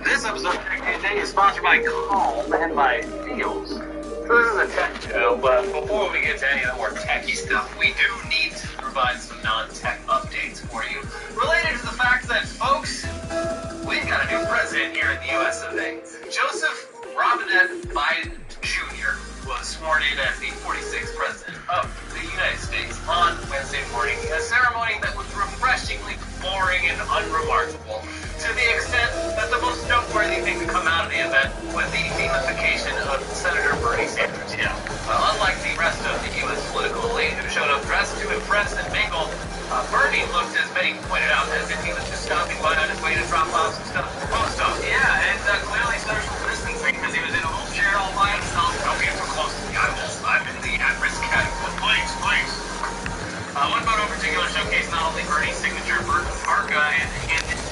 This episode of Tech Tuesday is sponsored by Calm and by Feels. So this is a tech show, but before we get to any of the more techy stuff, we do need to provide some non-tech updates for you related to the fact that, folks, we've got a new president here in the U.S. of A. Joseph Robinette Biden Jr. was sworn in as the 46th president of the United States on Wednesday morning, a ceremony that was refreshingly boring and unremarkable, to the extent that the most noteworthy thing to come out of the event was the demonetization of Senator Bernie Sanders. Yeah. Unlike the rest of the U.S. political elite who showed up dressed to impress and mingle, Bernie looked, as many pointed out, as if he was just stopping by on his way to drop off some stuff at the post office. Yeah, and clearly social distancing because he was in a wheelchair all by himself. Don't get too close to the animals. I'm in the at-risk category. Please, please. One photo in particular showcased not only Bernie's signature parka and mittens,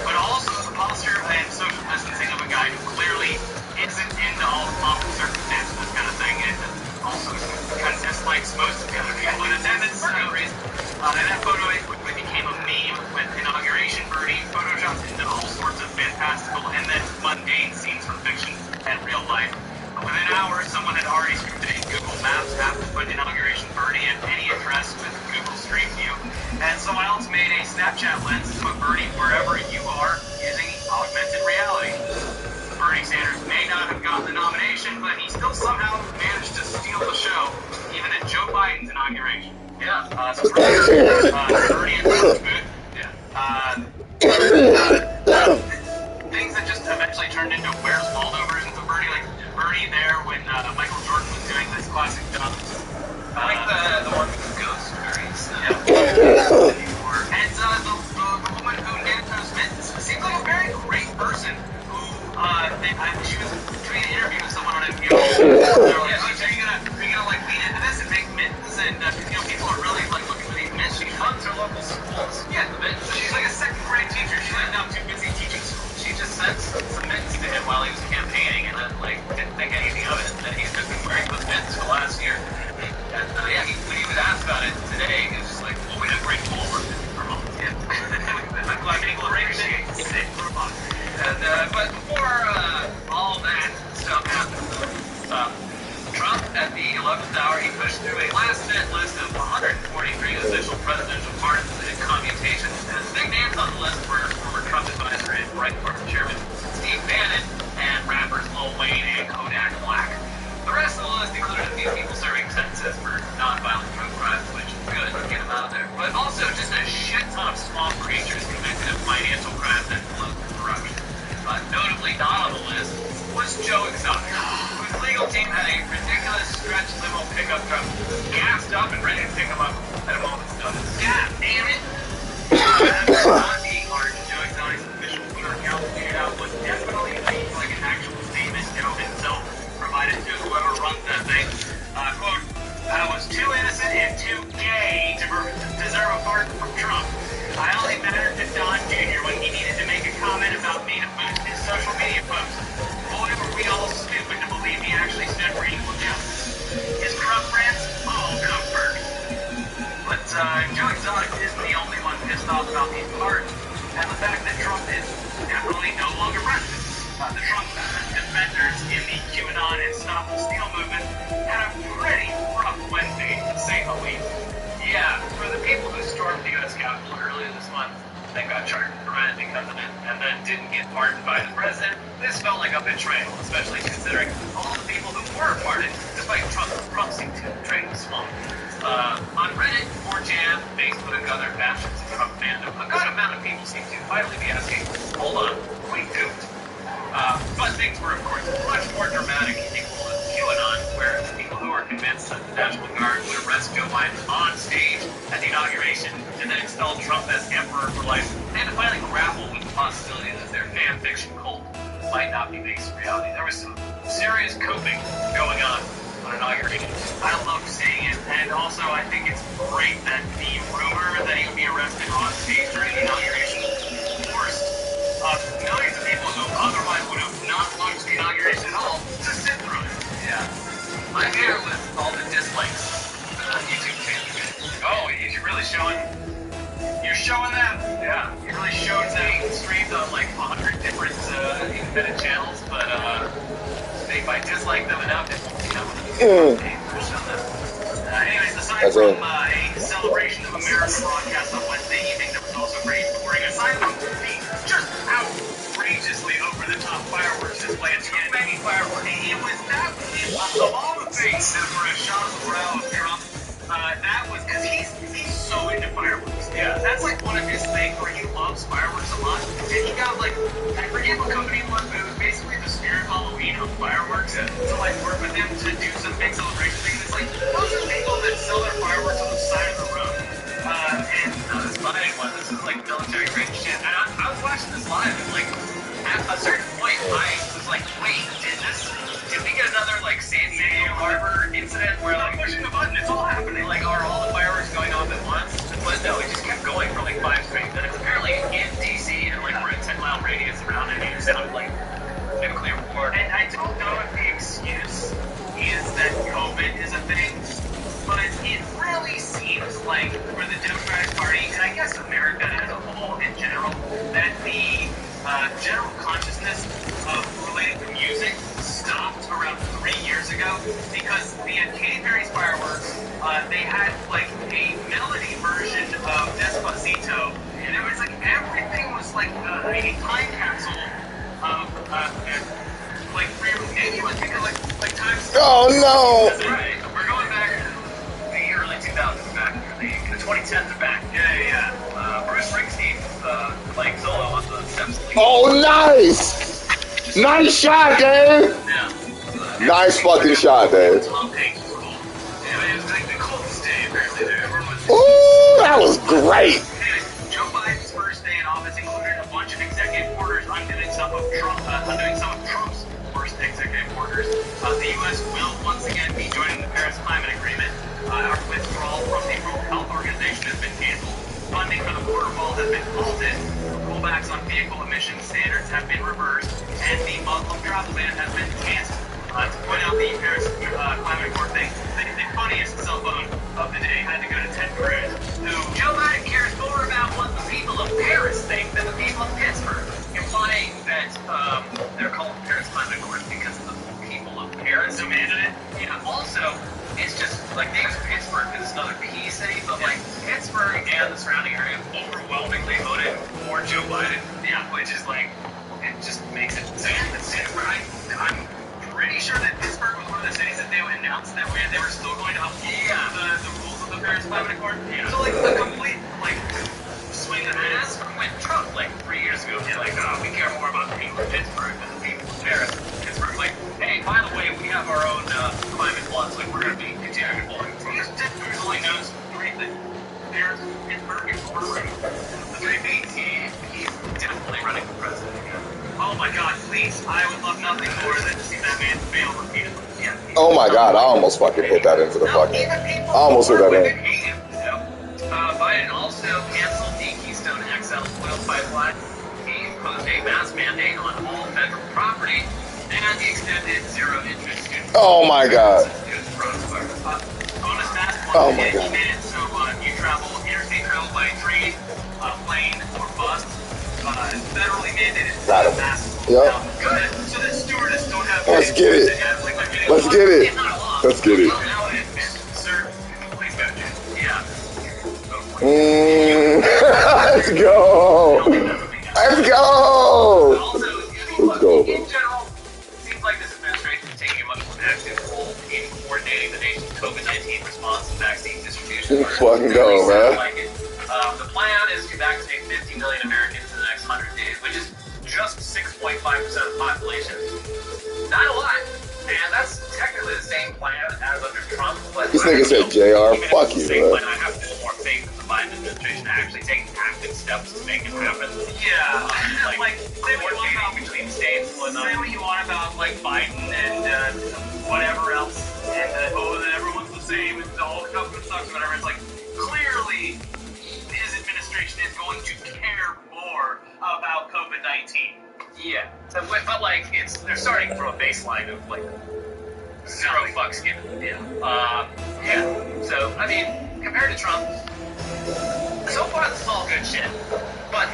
but also the posture and social distancing of a guy who clearly isn't into all the pomp and circumstance of this kind of thing, and also kind of dislikes most of the other people in attendance for no reason. And that photo quickly became a meme with inauguration Bernie photoshopped into all sorts of fantastical and then mundane scenes from fiction and real life. Within hours, someone had already scrutinized Google Maps app to put inauguration Bernie at any address with Google Street View, and someone else made a Snapchat lens to put Bernie wherever you are using augmented reality. Bernie Sanders may not have gotten the nomination, but he still somehow managed to steal the show, even at Joe Biden's inauguration. Yeah, so Bernie and Trump food. Yeah. Things that just eventually turned into Where's Waldo versions of Bernie, like Bernie there when Michael Jordan was doing this classic dunk. I like the one with the ghost berries. Yeah. And the woman who knit those mittens seems like a very great person who, she was doing an interview with someone on NPR. They were like, are you gonna like lean into this and make mittens? And, people are really like looking for these mittens. She funds her local schools. Yeah, the mittens. She's like a second grade teacher. She's like now too busy teaching school. She just sent some mittens to him while he was campaigning, and then didn't think anything of it. And then he's just been wearing those mittens for the last year. And when he was asked about it today, he was just like, well, we have great goal for Vermont. Yeah. I'm glad people appreciate it. Vermont. And but before all that stuff happened, Trump at the 11th hour, he pushed through a last-minute list of 143 official presidential pardons and commutations. And the big names on the list were former Trump advisor and Breitbart chairman Steve Bannon and rappers Lil Wayne and Kodak Black. The rest of the list included a few people serving sentences for non-violent drug crimes, which is good to get them out of there. But also just a shit ton of small creatures convicted of financial crimes and political corruption. Notably not on the list was Joe Exotic, whose legal team had a ridiculous stretch limo pickup truck gassed up and ready to pick him up at a moment's notice. God damn it! That's not being hard. Joe Exotic's official Twitter account tweeted out what definitely seems like an actual statement Joe himself provided to whoever runs that thing. Quote, I was too innocent and too gay to deserve a pardon from Trump. I only mattered to Don Jr. when he needed to make a comment about me to boost his social media posts. Boy, were we all stupid to believe he actually stood for equal justice. His corrupt friends all come first. But Joe Exotic isn't the only one pissed off about these pardons, and the fact that Trump is definitely no longer president. The Trump defenders in the QAnon and Stop the Steal movement had a pretty rough Wednesday, to say the least. Yeah, for the people who stormed the U.S. Capitol earlier this month, they got charged and arrested because of it, and then didn't get pardoned by the president, this felt like a betrayal, especially considering all the people who were pardoned, despite Trump promising to trade the swamp. On Reddit, 4chan, Facebook, and other bastions of Trump fandom, a good amount of people seem to finally be asking, hold on, we duped. But things were, of course, much more dramatic in QAnon, where the people who were convinced that the National Guard would arrest Joe Biden on stage at the inauguration and then install Trump as emperor for life, they had to finally grapple with the possibility that their fan fiction cult might not be based in reality. There was some serious coping going on inauguration. I love seeing it, and also I think it's great that the rumor that he would be arrested on stage during the inauguration forced millions of people who otherwise would have not watched the inauguration at all to sit through it. Yeah. I'm here with all the dislikes on YouTube channel. Oh, you're really showing... You're showing them? Yeah. Yeah, it really shows that he streamed on like 100 different independent channels, but if I dislike them enough, it won't become a show them. Anyways, aside from a celebration of American broadcast on Wednesday evening, there was also great touring. Aside from the just outrageously over-the-top fireworks display at too many fireworks, it was that of all the things that were a shot of the brow of Trump. That was because he's so into fireworks. Yeah, that's like one of his things where he loves fireworks a lot, and he got like I forget what company it was, but it was basically the spirit of Halloween of fireworks to like work with them to do some big celebration thing. It's like those are people that sell their fireworks on the side of the road. And this Biden one, this is like military grade shit. And I was watching this live, and like at a certain point, I was like, wait, did we get another like San Diego Harbor incident where like pushing the button, it's all happening? Like, are all the fireworks going off at once? But no, it just kept going for like 5 straight minutes. Apparently in DC and like we're a 10-mile radius around it, it sounded like nuclear war. And I don't know if the excuse is that COVID is a thing, but it really seems like for the Democratic Party, and I guess America as a whole in general, that the general consciousness of related to music stopped around 3 years ago because the Katy Perry's fireworks, they had like a melody version of Despacito, and it was like everything was like a time capsule of like maybe it was because like times. Oh no! That's right. We're going back to the early 2000s, back the 2010s are back. Yeah. Bruce Springsteen playing solo on the steps. Oh, nice! Nice shot, Dave! Yeah. Nice fucking shot, Dave. Tom Hanks was cool. Yeah, it was like the coolest day apparently there. Everyone was. Ooh, that was great. Anyways, Joe Biden's first day in office included a bunch of executive orders undoing some of Trump's worst executive orders. The U.S. will once again be joining the Paris Climate Agreement. Our withdrawal from the World Health Organization has been canceled. Funding for the border wall has been halted. Rollbacks on vehicle emission standards have been reversed, and the Muslim travel ban has been canceled. To point out the Paris Climate Accord thing, the funniest cell phone of the day had to go to Ted Cruz, who Joe Biden cares more about what the people of Paris think than the people of Pittsburgh, implying that they're called Paris Climate Accord because the people of Paris demanded it. Yeah. Also, it's just like names Pittsburgh because it's another P city, but like Pittsburgh and the surrounding area overwhelmingly voted for Joe Biden. Yeah, which is like it just makes it insane. I'm pretty sure that Pittsburgh was one of the cities that they announced that they were still going to uphold the rules of the Paris Climate Accord. Yeah. So like a complete like swing and a miss from when Trump like 3 years ago was like, we care more about the people of Pittsburgh than the people of Paris. Pittsburgh's like, hey, by the way, we have our own climate laws. Like we're going to be continuing to blow. Pittsburgh only knows 3 things: Paris, Pittsburgh, and boardroom. The 3 things he's definitely running for president. Oh my God, please! I would love nothing more than to see that man fail repeatedly. Yeah. Oh my God, I almost fucking hit that into the fucking. I almost hit that in. Biden also canceled the Keystone XL oil pipeline. He imposed a mask mandate on all federal property, and he extended zero-interest student. Oh my God. Bonus mask. Oh my God. He made it so you travel interstate travel by train, plane, or bus. Federally mandated masks. Yep. So that stewardess don't have. Let's get it. Let's get it. Let's get it. Sir, please go. Yeah. Let's go. Let's go. Let's go. In general, it seems like this administration is taking a much more active role in coordinating the nation's COVID-19 response and vaccine distribution. Let's fucking go, man. The plan is to vaccinate 50 million Americans in the next 100 days, which is just 6.5% of the population. Not a lot. And that's technically the same plan as under Trump. But This nigga said, JR, fuck you, man. I have to more faith in the Biden administration actually taking active steps to make it happen. Yeah. Like say what you want about between states and whatnot. Say what you want about like Biden and whatever else. And that everyone's the same and all the government sucks, whatever. It's like clearly his administration is going to care more about COVID-19. Yeah, so, but like they're starting from a baseline of like 0 fucks given. Yeah. So I mean, compared to Trump, so far this is all good shit. But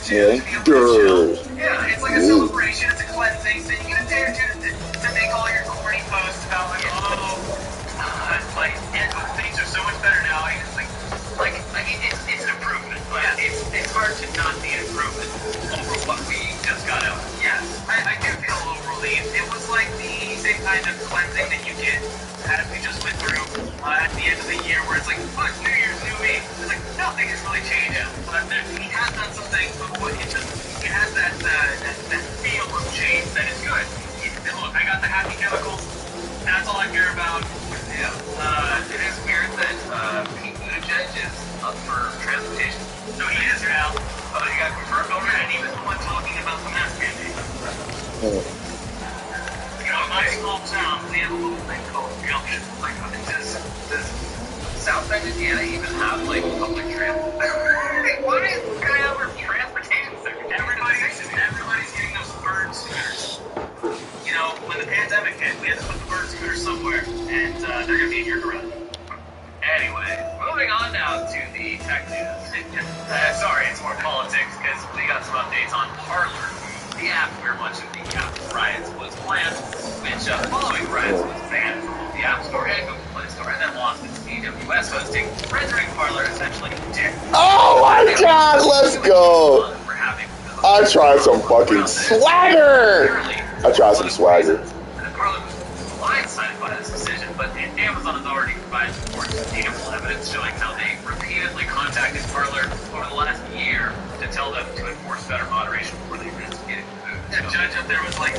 to be able to chill. Yeah, it's like a celebration, it's a cleansing, so you get a day or two to make all your corny posts about like, like, things are so much better now. And it's like I mean, it's an improvement, but it's hard to not be an improvement over what we just got out. Yes, I do feel a little relieved. It was like the same kind of cleansing that you get as we just went through at the end of the year, where it's like, look, New Year's, new me. It's like nothing has really changed, but he has done some things, but it has that feel of change that is good. Look, I got the happy chemicals. That's all I care about. Yeah. It is weird that Pete Buttigieg is up for transportation. So he is now. Oh, he got confirmed already, and he was the one talking about the mask mandate. You know, in my small town, we have a little thing called Junction. Like, does South Bend, Indiana even have, like, public transit? What is going on with transportation sector? Everybody's getting those bird scooters. You know, when the pandemic hit, we had to put the bird scooters somewhere, and they're going to be in your garage. Anyway, moving on now to the tech news. Sorry, it's more politics, because we got some updates on Parler, the app where much of the Apple riots was planned, which following riots was banned from the App Store and Google Play Store, and then lost its AWS hosting, rendering Parler essentially dead. Oh my god, let's go! I tried some fucking swagger! I tried some swagger. Parler was blindsided by this decision, but Amazon has already provided more ample evidence showing how they repeatedly contacted Parler over the last year to tell them to enforce better moderation before they investigated the move. The judge up there was like,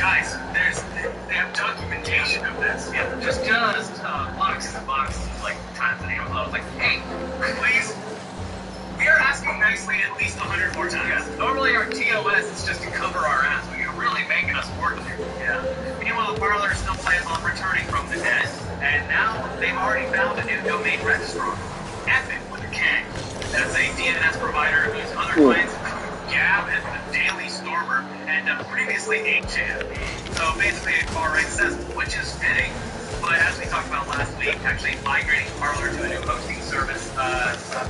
guys, they have documentation of this. Yeah, just boxes and boxes of like times that Amazon was like, hey, please. We are asking nicely at least 100 more times. Yeah. Normally our TOS is just to cover our ass, but you're really making us work here. Yeah. Meanwhile, Parler still plans on returning from the dead, and now they've already found a new domain registrar. Epic with a K. That's a DNS provider whose other clients Gab and the Daily Stormer, and previously 8chan. So basically a far-right system, which is fitting. But as we talked about last week, actually migrating Parler to a new hosting service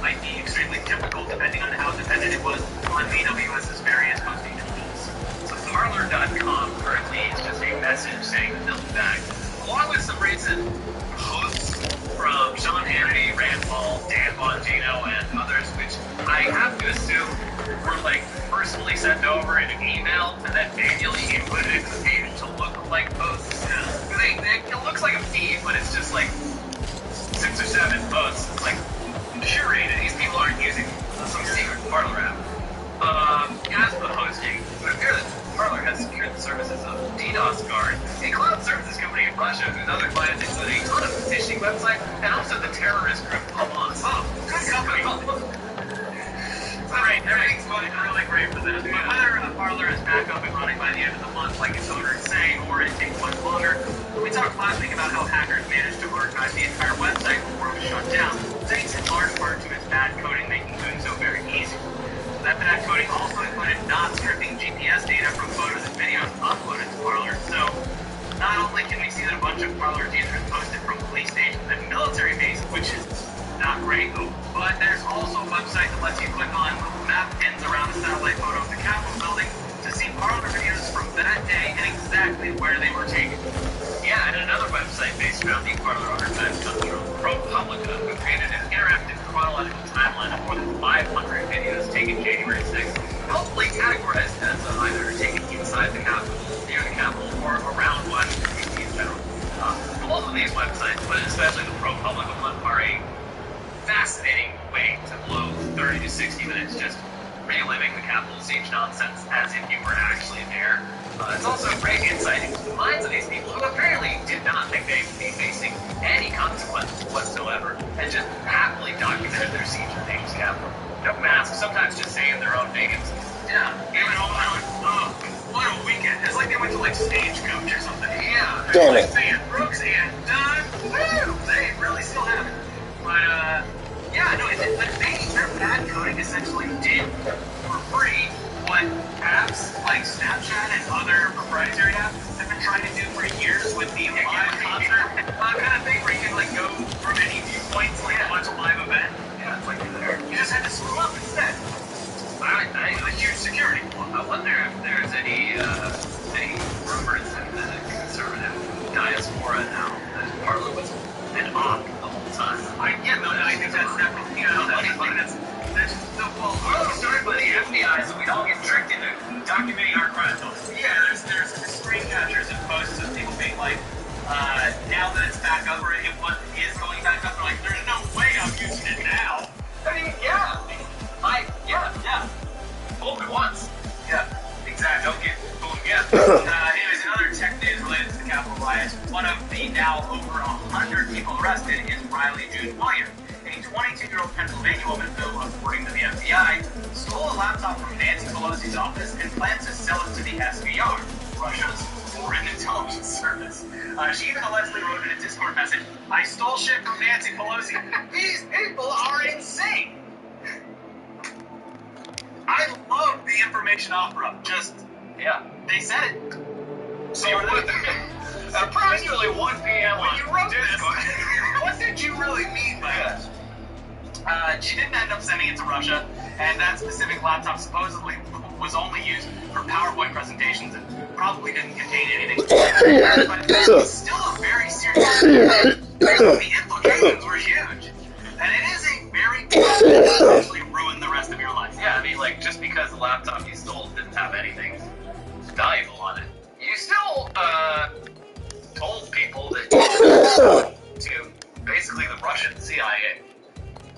might be extremely difficult depending on how dependent it was on AWS's various hosting tools. So Parler.com currently is just a message saying that they'll be back, along with some recent posts from Sean Hannity, Rand Paul, Dan Bongino, and others, which I have to assume were like personally sent over in an email and then manually inputted into the page to look like posts. It looks like a feed, but it's just like 6 or 7 posts. It's like curated. These people aren't using some secret Parler app. As for the hosting, it would appear that Parler has secured the services of DDoS Guard, a cloud services company in Russia whose other clients include a ton of phishing websites and also the terrorist group Hamas. Oh, good company. Great, everything's going really great for them. But whether Parler is back up and running by the end of the month, like its owner is saying, or it takes much longer, we talked last week about how hackers managed to archive the entire website before it was shut down, thanks in large part to its bad coding making doing so very easy. That bad coding also included not stripping GPS data from photos and videos uploaded to Parler. So not only can we see that a bunch of Parler users posted from police stations and military bases, which is not great, but there's also a website that lets you click on map pins around a satellite photo of the Capitol building to see Parler videos from that day and exactly where they were taken. Yeah, and another website based around the Parler archives comes from ProPublica, who created an interactive chronological timeline of more than 500 videos taken January 6th, helpfully categorized as either taken inside the Capitol, near the Capitol, or around Washington, D.C. in general. Both of these websites, but especially the ProPublica one, are a fascinating way to blow 30 to 60 minutes just reliving the Capitol siege nonsense as if you were actually there. It's also great insight into the minds of these people who apparently did not think they would be facing any consequences whatsoever and just happily documented their siege of the nation's Capitol. No masks, sometimes just saying their own names. Yeah, even all out. What a weekend. It's like they went to like Stagecoach or something. Yeah. Damn it. Like saying Brooks and done. Woo! They really still have it. But, yeah, no, their bad coding essentially did for free what apps like Snapchat and other proprietary apps have been trying to do for years with the live concert kind of thing where you can, like, go from any viewpoints, like, watch a live event. Yeah, it's like, you just had to screw up instead. security. I wonder if there's any rumors in the conservative diaspora now that Parler was an op the whole time. I think that's definitely, Parler was started by the FBI, so we don't get tricked into documenting our crimes. Yeah, there's screen captures and posts of people being like, now that it's back up, or it is going back up, they're like, there's no way I'm using it now. I mean, yeah. Fool me once. Yeah, exactly. Don't get fooled again. Anyways, another tech news related to the Capitol riots. One of the now over 100 people arrested is Riley June Williams, a 22-year-old Pennsylvania woman who, according to the FBI, stole a laptop from Nancy Pelosi's office and plans to sell it to the SVR, Russia's Foreign Intelligence Service. She even allegedly wrote in a Discord message, "I stole shit from Nancy Pelosi. These people are insane." I love the information opera. They said it. So approximately 1 p.m. when you wrote this, what did you really mean by this? She didn't end up sending it to Russia, and that specific laptop supposedly was only used for PowerPoint presentations and probably didn't contain anything. But it's still a very serious issue. The implications were huge. And it is a very potentially ruin the rest of your life. Yeah, I mean, like, just because the laptop you stole didn't have anything valuable on it, you still told people that you to basically the Russian CIA.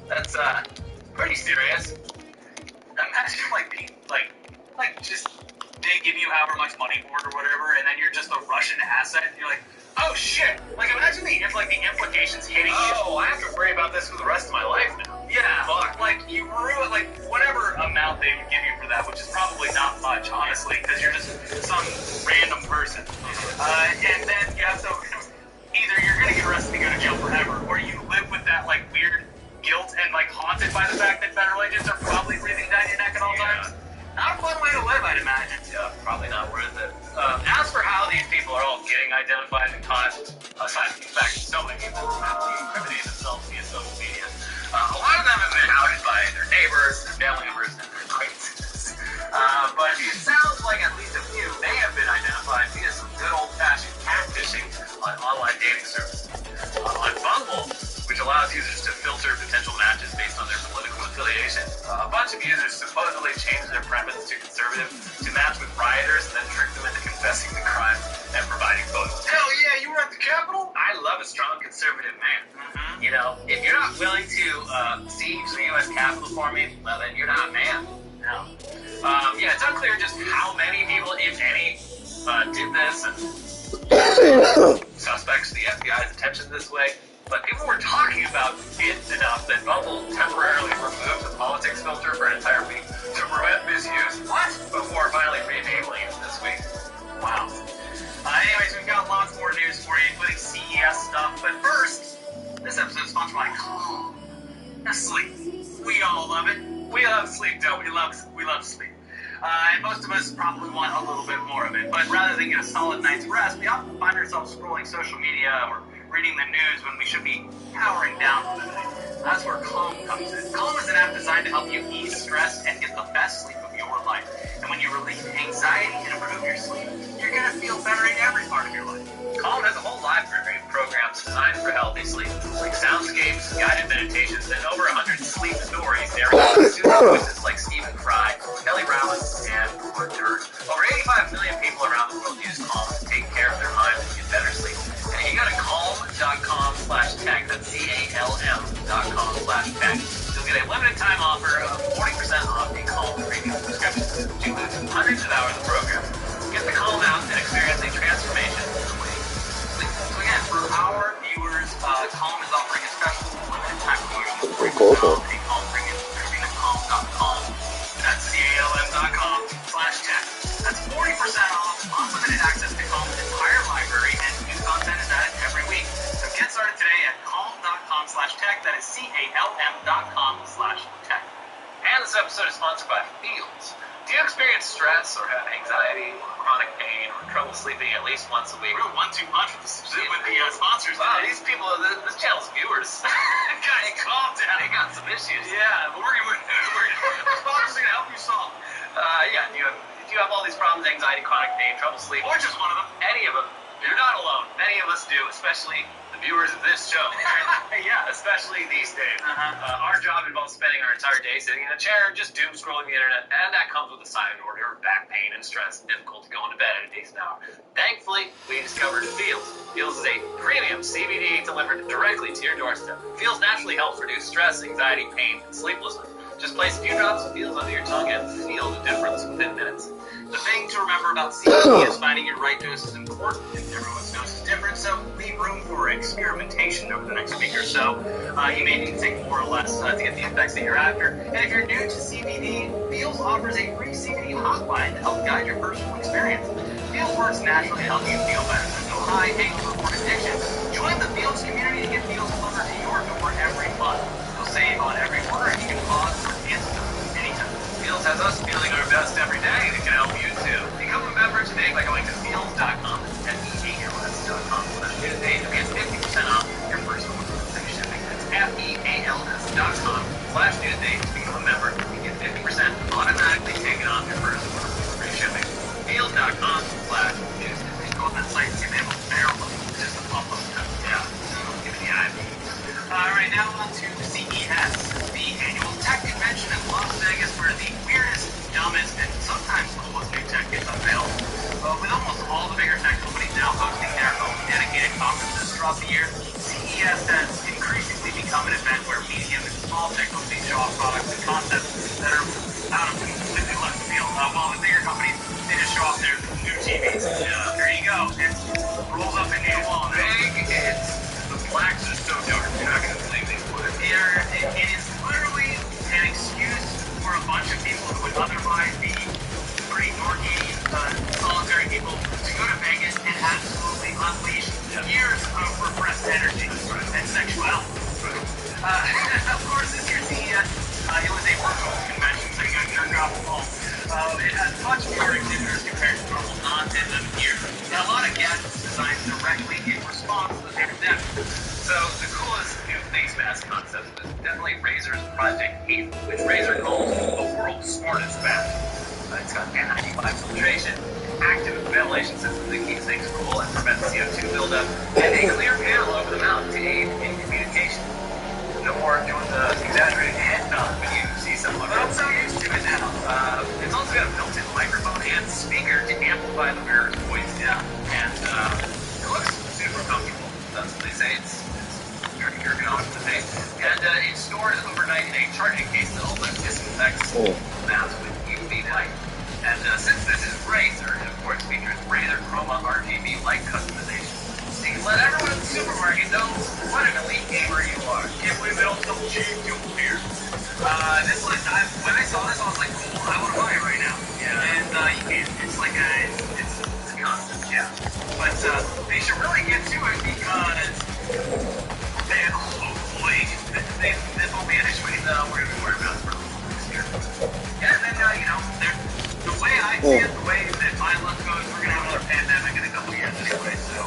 That's pretty serious. Imagine just they give you however much money for it or whatever, and then you're just a Russian asset. And you're like, oh shit! Like, imagine the implications hitting you. Oh, I have to worry about this for the rest of my life now. Yeah, fuck. Like, you ruin, whatever amount they would give you for that, which is probably not much, honestly, because you're just some random person. And then you have to, either you're gonna get arrested and go to jail forever, or you live with that, weird guilt and, haunted by the fact that federal agents are probably breathing down your neck at all times. Not a fun way to live, I'd imagine. Yeah, probably not worth it. As for how these people are all getting identified and caught, aside from the fact that so many people have incriminated themselves via social media, a lot of them have been outed by their neighbors, their family members, and their acquaintances. But it sounds like at least a few may have been identified via some good old-fashioned catfishing on online dating services. On Bumble, which allows users to filter potential matches based on their political affiliation, a bunch of users supposedly changed their preference to conservative to match with rioters and then trick them into confessing the crimes and providing photos. Hell yeah, you were at the Capitol? I love a strong conservative man. Mm-hmm. You know, if you're not willing to siege the U.S. Capitol for me, well then you're not a man. No. Yeah, it's unclear just how many people, if any, did this and suspects the FBI's attention this way. But people were talking about it enough that Bumble temporarily removed the politics filter for an entire week to prevent misuse. What? Before finally re-enabling it this week. Wow. Anyways, we've got lots more news for you, including CES stuff. But first, this episode is sponsored by Calm. Now, sleep. We all love it. We love sleep, don't we? We love sleep. And most of us probably want a little bit more of it. But rather than get a solid night's rest, we often find ourselves scrolling social media or reading the news when we should be powering down for the night. That's where Calm comes in. Calm is an app designed to help you ease stress and get the best sleep of your life. And when you relieve anxiety and improve your sleep, you're going to feel better in every part of your life. Calm has a whole library of programs designed for healthy sleep, like soundscapes, guided meditations, and over 100 sleep stories narrated by soothing voices like Stephen Fry, Kelly Rollins, and Mark Turk. Over 85 million people around the world use Calm to take care of their minds and get better sleep. And if you go to calm.com/tech, that's CALM.com/tech, you'll get a limited time offer of 40% off the Calm premium subscription, which includes hundreds of hours of programming. Get the Calm out and experience a transformation in the way you sleep. So again, for our viewers, Calm is offering a special limited time promotion. Pretty cool. A Calm premium subscription at calm.com. That's CALM.com/tech. That's 40% off, unlimited access to Calm's entire library, and new content is added every week. So get started today at calm.com/tech. That is CALM.com/tech. And this episode is sponsored by Fields. Do you experience stress or have anxiety or chronic pain or trouble sleeping at least once a week? Real 1-2 punch with the sponsors. Wow, these people, this channel's viewers. Guys, calm down. They got some issues. Yeah, but we're sponsors are going to help you solve. Yeah, do you have all these problems, anxiety, chronic pain, trouble sleep, or just one of them? Any of them. You're not alone. Many of us do, especially the viewers of this show. Yeah, especially these days. Our job involves spending our entire day sitting in a chair, just doom scrolling the internet, and that comes with a silent order of back pain and stress and difficulty going to bed at a decent hour. Thankfully, we discovered Feals. Feals is a premium CBD delivered directly to your doorstep. Feals naturally helps reduce stress, anxiety, pain, and sleeplessness. Just place a few drops of Feals under your tongue and feel the difference within minutes. The thing to remember about CBD is finding your right dose is important, and everyone's dose is different, so leave room for experimentation over the next week or so. You may need to take more or less to get the effects that you're after. And if you're new to CBD, Feals offers a free CBD hotline to help guide your personal experience. Feals works naturally to help you feel better. There's no high, hangover, or addiction. Join the Feals community to get Feals delivered to your door every month. You'll save on every order, and you can pause or cancel anytime. Feals has us feeling our best every day, and it can help you too. Become a member today by going to Feals.com. That's FEALS.com/Newsday to get 50% off your first order with free shipping. That's FEALS.com/Newsday to become a member and get 50% automatically taken off your first order with free shipping. Feals.com/Newsday. Go on that site and see if they have a barrel of just a pop-up. Yeah, give me the eye. Right now on to CES, the annual tech convention in Las Vegas, where the weirdest, dumbest, and sometimes coolest new tech gets unveiled. With almost all the bigger tech companies now hosting their own dedicated conferences throughout the year, CES has increasingly become an event where medium and small tech companies show off products and concepts that are out of completely left field. While the bigger companies, they just show off their new TVs. There you go. It rolls up into the wall. Big. The blacks are so dark. You're not going to believe these words. It is literally an excuse for a bunch of people who would otherwise be pretty dorky, solitary people to go to Vegas and absolutely unleash years of repressed energy and sexuality. Of course, this year's CES, it was a virtual convention, so you got to drop the ball. It has much fewer exhibitors compared to normal non-pandemic years, and a lot of gadgets designed directly in response to the pandemic. So the coolest new face mask concept was definitely Razer's Project 8, which Razer calls the world's smartest mask. It's got N95 filtration, active ventilation system that keeps things cool and prevents CO2 buildup, and a clear panel over the mouth to aid in communication. No more doing the exaggerated head nod when you see someone, but I'm so used to it now. It's also got a built-in microphone and speaker to amplify the wearer's voice. Yeah, and it looks super comfortable. That's what they say. It's very ergonomic to the face, and it stores overnight in a charging case that also disinfects the mask with UV light. And since this is Razer, it of course features Razer Chroma RGB light customization. So you can let everyone in the supermarket know what an elite gamer you are. Can't believe they don't sell cheap jewel here. This one, when I saw this, I was like, cool, I want to buy it right now. Yeah. And you can. It's like it's a concept, yeah. But they should really get to it because hopefully this will vanish when we're going to be wearing masks for next year. Yeah, and then, the way I see it, the way that my luck goes, we're going to have another pandemic in a couple of years anyway, so.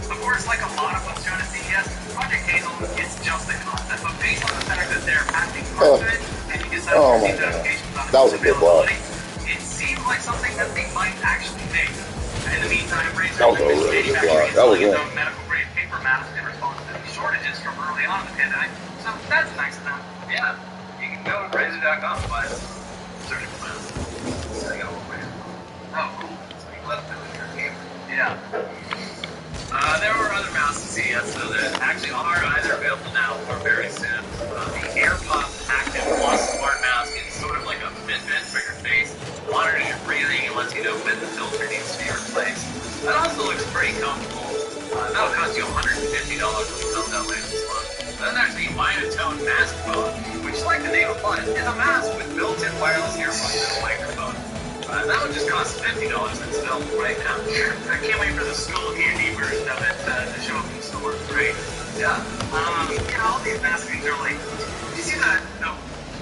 Of course, like a lot of what's shown at CES, Project Hazel is just a concept, but based on the fact that they're acting parts of it, and you decide to receive notifications on that was a good block. It seems like something that they might actually make. In the meantime, Razer that was a really good block. That was its own medical-grade paper mask in response to the shortages from early on in the pandemic, so that's nice of them. Yeah, you can go to Razer.com and buy surgical masks. There you go. Oh, cool. So you left it in your game. Yeah. There were other masks at CES, so that actually are either available now or very soon. The AirPods Active Plus Smart Mask is sort of like a Fitbit for your face. Monitors your breathing and lets you know when the filter needs to be replaced. That also looks pretty comfortable. That'll cost you $150 when it comes out later this month. Then there's the Minotone Mask Phone, which, like the name implies, is a mask with built-in wireless earphones and a microphone. That one just costs $50 that's available right now. I can't wait for the Skull Candy version of it to show up in stores, right? Yeah. All these masks are like, did you see the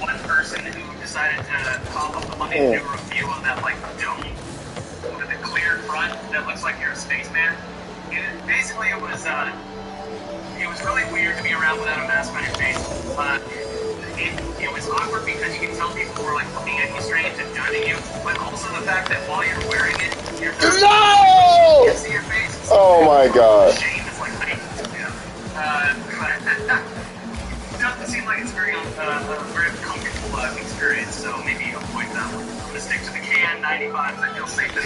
one person who decided to pop up the money to do a review of that, like, dome with a clear front that looks like you're a spaceman? Basically, it was really weird to be around without a mask on your face. it was awkward because you can tell people were like looking at you strange and judging you, but also the fact that while you're wearing it, you're no! you can see your face. Oh my god. Shame is like height. Yeah. It doesn't seem like it's very comfortable experience, so maybe avoid that one. I'm gonna stick to the KN95 that you'll safe as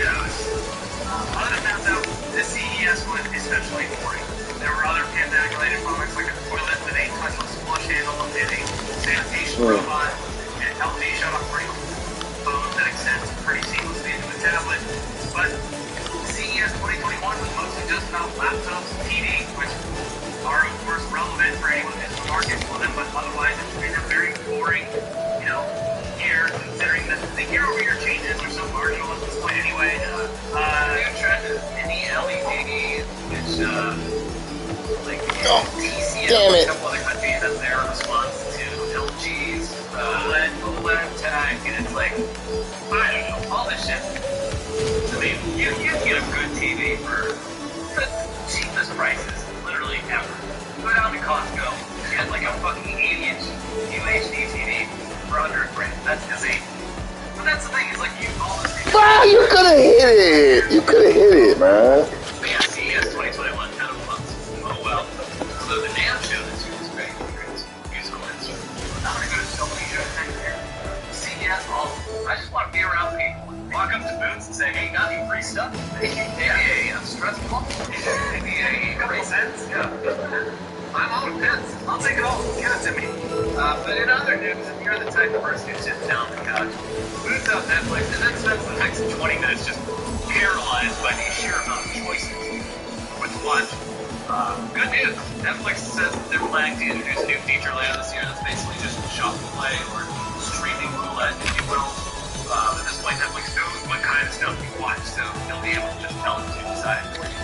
other than that, though, this CES was essentially boring. There were other pandemic-related products like a toilet with a touchless flush handle and a sanitation robot, and LG showed off pretty phone that extends pretty seamlessly into a tablet. But CES 2021 was mostly just about laptops and TV, which are of course relevant for anyone who's in the market for them, but otherwise it's been a very boring, year, considering that the year-over-year changes are so marginal at this point anyway. New trend is mini LED, which TCL and a couple other countries as their response to LG's OLED tag, and it's like, I don't know, all this shit. I mean, you get a good TV for the cheapest prices, literally ever. Go down to Costco, get like a fucking 80-inch UHD TV for under $1,000. That's insane. But that's the thing, is like all those things. Wow, you could have hit it. You could have hit it, man. But yeah, CES 2021 kind of months. Oh well. So the damn show this year is great. Musical instrument. I'm gonna go to so many shows next year. CES, I just want to be around people. Walk up to booths and say, hey, got any free stuff? Maybe a stress ball? Maybe a couple cents? Yeah. I'm out of pins. I'll take it all. Give it to me. But in other news, if you're the type of person who sits down on the couch, boots up Netflix, and then spends the next 20 minutes just paralyzed by the sheer amount of choices with watch. Good news. Netflix says that they're planning to introduce a new feature later this year that's basically just shop and play or streaming roulette, if you will. At this point, Netflix knows what kind of stuff you watch, so they'll be able to just tell them to decide for you.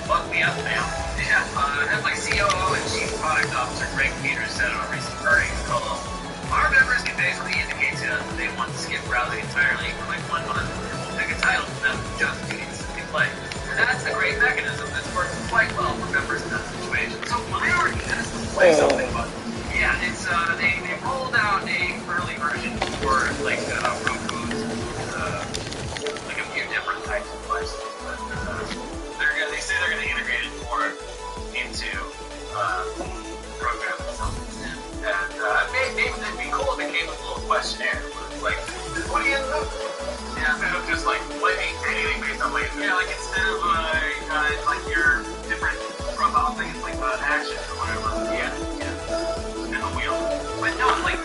Fuck me up now. Yeah, Netflix COO and Chief Product Officer Greg Peters said on a recent earnings call, our members can basically indicate to us that they want to skip browsing entirely for like 1 month, and we'll pick a title for them just to instantly play. And that's a great mechanism that's worked quite well for members in that situation. So why aren't you just play something, but yeah, it's they rolled out a early version for like Roku's, like a few different types of devices, but they say they're gonna integrate it more into program itself. And maybe it'd be cool if it came with a little questionnaire where it's like, what do you know? Yeah, instead of just like playing anything based on like, yeah, like instead of like your different profile things like actions or whatever. Yeah. And the wheel. But no, like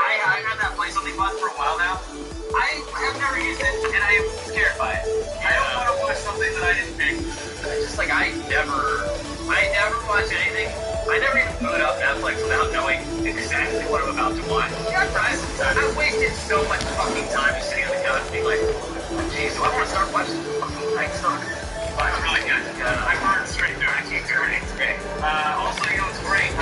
I had that play something fun for a while now. I have never used it, and I am scared by it. I don't want to watch something that I didn't pick. Just like I never watch anything. I never even boot up Netflix without knowing exactly what I'm about to watch. Yeah, I wasted so much fucking time just sitting on the couch being like, geez, do I want to start watching fucking Night Stalker? Oh, it's really good. I burned straight through it. I keep doing it. It's great. Also, it's great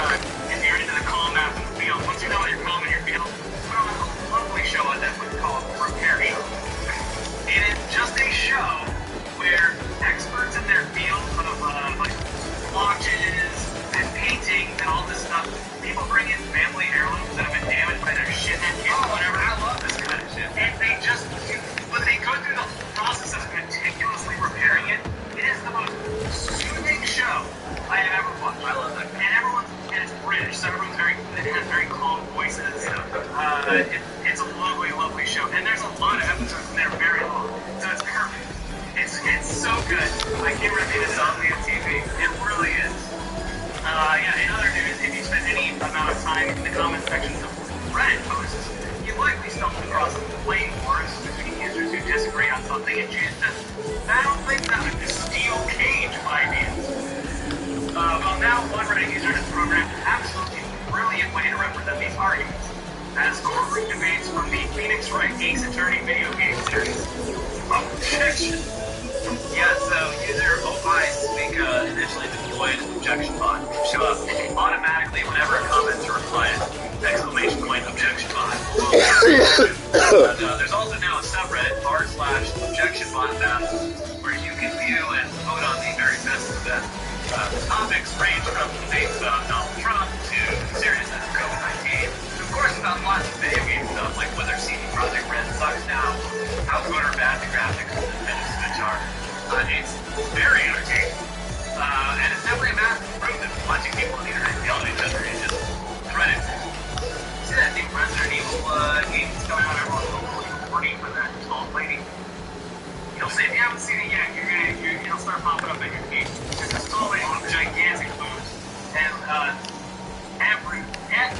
if you're into the calm app in the field. Once you know that you're calm in your field, put on a lovely show on Netflix called Repair Show. It is just a show where experts in their field of like watches and painting and all this stuff, people bring in family heirlooms that have been damaged by their shithead kids or whatever. I love this kind of shit. And they go through the whole process of meticulously repairing it. It is the most soothing show I have ever watched. I love that. And it's British, so it has very calm voices. It's a lovely, lovely show. And there's a lot of episodes and they're very long. So it's perfect. It's so good. I can't recommend it on TV. It really is. In other news, if you spend any amount of time in the comment sections of Reddit posts, you likely stumbled across flame wars between users who disagree on something and choose to battle things out into steel cage of ideas. Well, now one Reddit user has programmed an absolutely brilliant way to represent these arguments. As courtroom debates from the Phoenix Wright Ace Attorney video game series. Objection! Yeah, so user OPI initially deployed an objection bot to show up automatically whenever a comment or reply is !objection bot. There's also now a subreddit /objection bot about where you can view and vote on the very best of the best. The topics range from debates about Donald Trump to serious sucks now. How good or bad the graphics of the Switch are. It's very entertaining. And it's definitely a massive improvement from watching people on the internet yell at each other and just thread it. See that new Resident Evil game that's coming out? Everyone's recording for that tall lady. You'll see, if you haven't seen it yet, you'll start popping up in your feed. Because this tall lady with gigantic boobs. And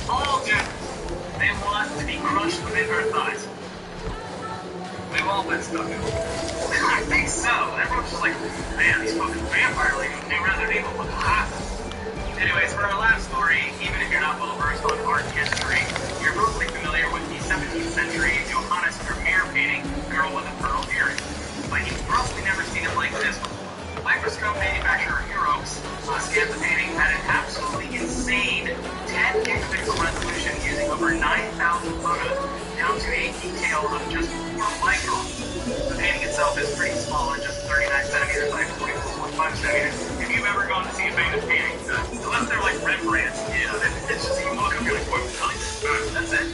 all genders, they want to be crushed within her thighs. We've all been stuck in it. I think so. Everyone's just like, man, these fucking vampire ladies from New Resident Evil look hot. Anyways, for our last story, even if you're not well versed on art history, you're probably familiar with the 17th century Johannes Vermeer painting, Girl with a Pearl Earring. But you've probably never seen it like this before. Microscope manufacturer Heroes scanned the painting at an absolutely insane 10 gigapixel resolution using over 9,000 photos down to a detail of just 4 microns. The painting itself is pretty small at just 39 centimeters by 44.5 centimeters. If you've ever gone to see a famous painting, unless they're like Rembrandt's, it's just you look up, you're like, what, really? That's it.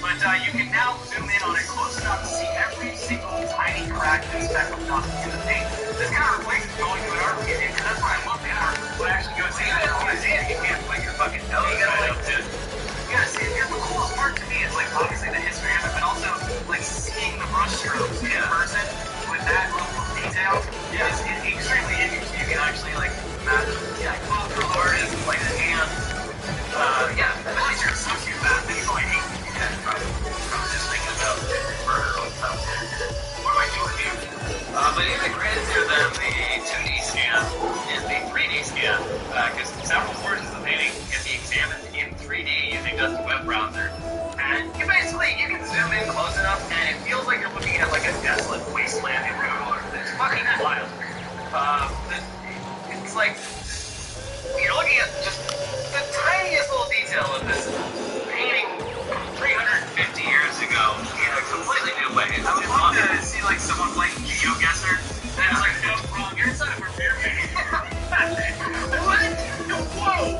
But you can now zoom in on it close enough to see every single tiny crack and speck of dust in the paint. This kind of replaces going to an art museum, because that's why I love the art. But actually go see it at a museum, you can't put your fucking nose in it. You gotta see it. The coolest part to me is like obviously the history of it, but also like seeing the brush strokes in person with that level of detail is extremely interesting. You can actually like imagine, go through the artist, like the hand. The picture is so cute that you go, I hate it. I was just thinking about murder all the time. What do I do with you? But even crazier than the 2D scan is the 3D scan, because several portions of the painting can be examined in 3D using just a web browser. And you can zoom in close enough, and it feels like you're looking at like a desolate wasteland in Google Earth. It's fucking wild. It's like you're looking at just the tiniest little detail of this painting from 350 years ago in a completely new way. I would love to see like someone playing GeoGuessr, and it's like, no, wrong, you're inside of a beer painting. What? Whoa!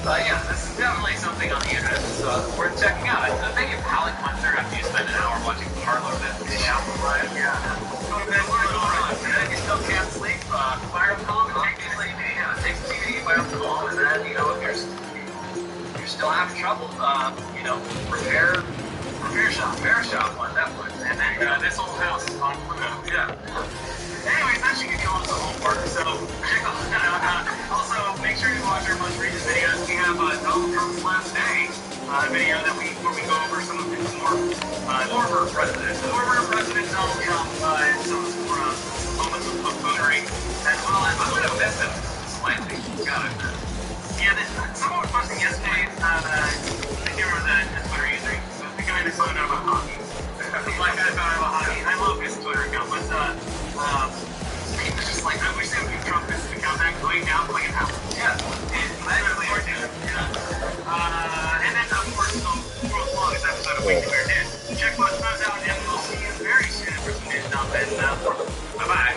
This is definitely something on the internet that's worth checking out. I think a palate cleanser after you spend an hour watching Parlor Bits. Go to bed, and you still can't sleep. Fire up calm and take the sleep. Take some TV, fire up calm, and then, if you're still having trouble, repair shop one, definitely. And then this whole house is on Pluto. Anyways, that should give you all some homework. So check that out. Also, make sure you watch our most recent videos. We have Donald Trump's last day video where we go over some of his former President Donald Trump and some of his more moments of buffoonery, as well as I would have missed him slightly. Got it. Someone was posting yesterday. I can't remember the Twitter user. The guy that found out about hockey. The black guy found out about hockey. I love his Twitter account, but he was just like, I wish they would give Trump his account back going down like an hour. And literally are doing it. And then, of course, the world's longest episode of Weekly Weird News. Check those out, and we'll see you very soon for some news dump. And bye-bye.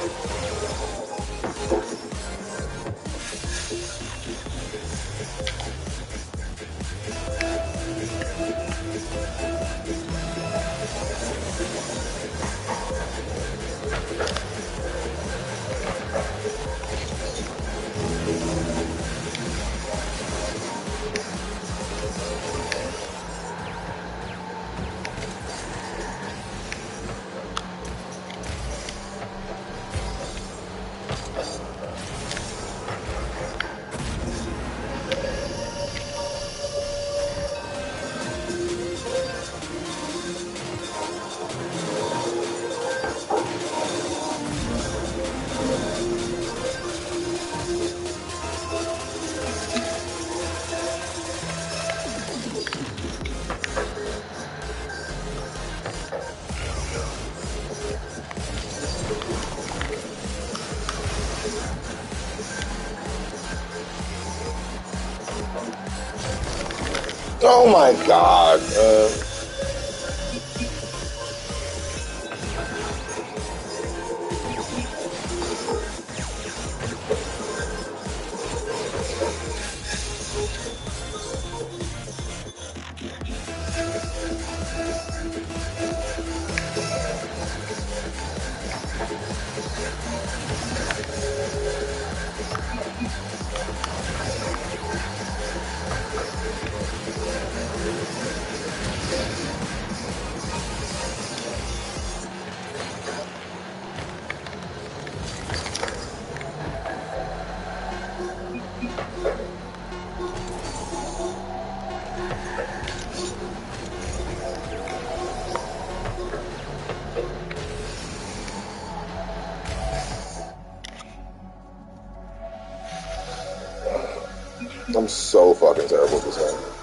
Oh my god, I'm so fucking terrible at this game.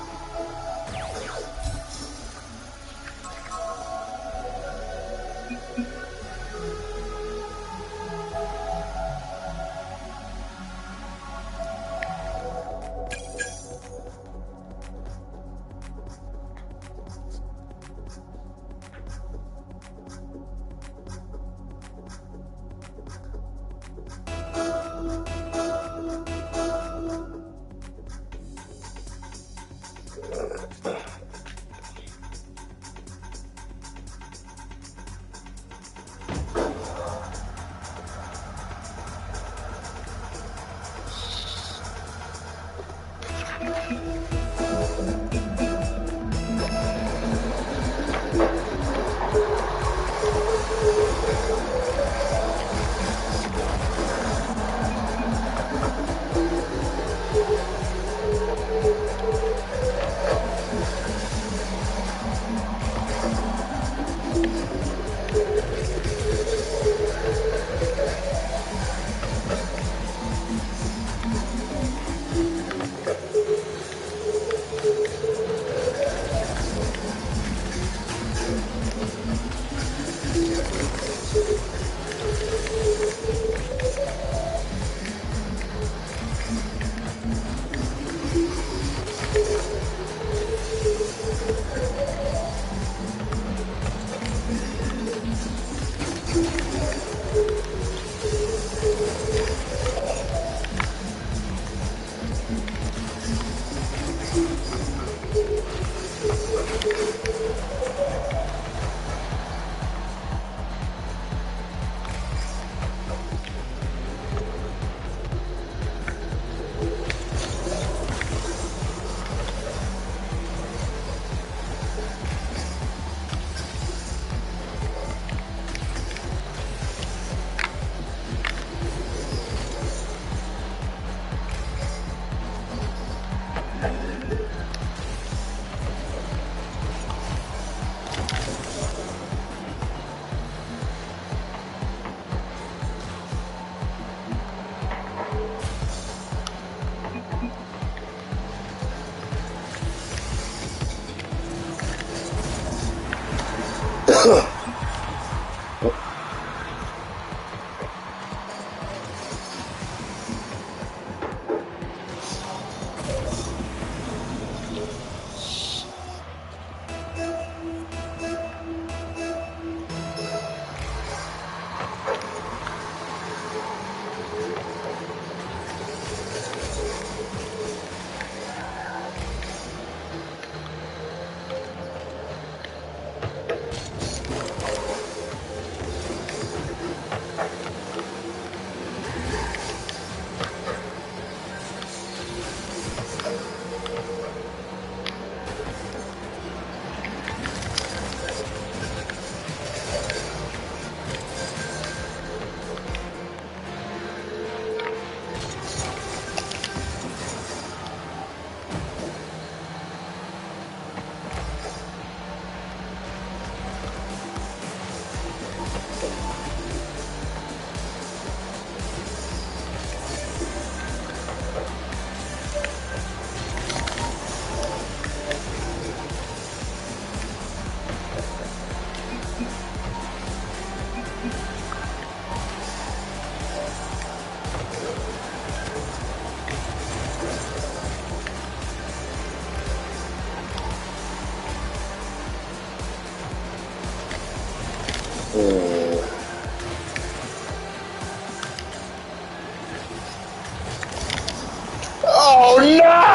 Oh no!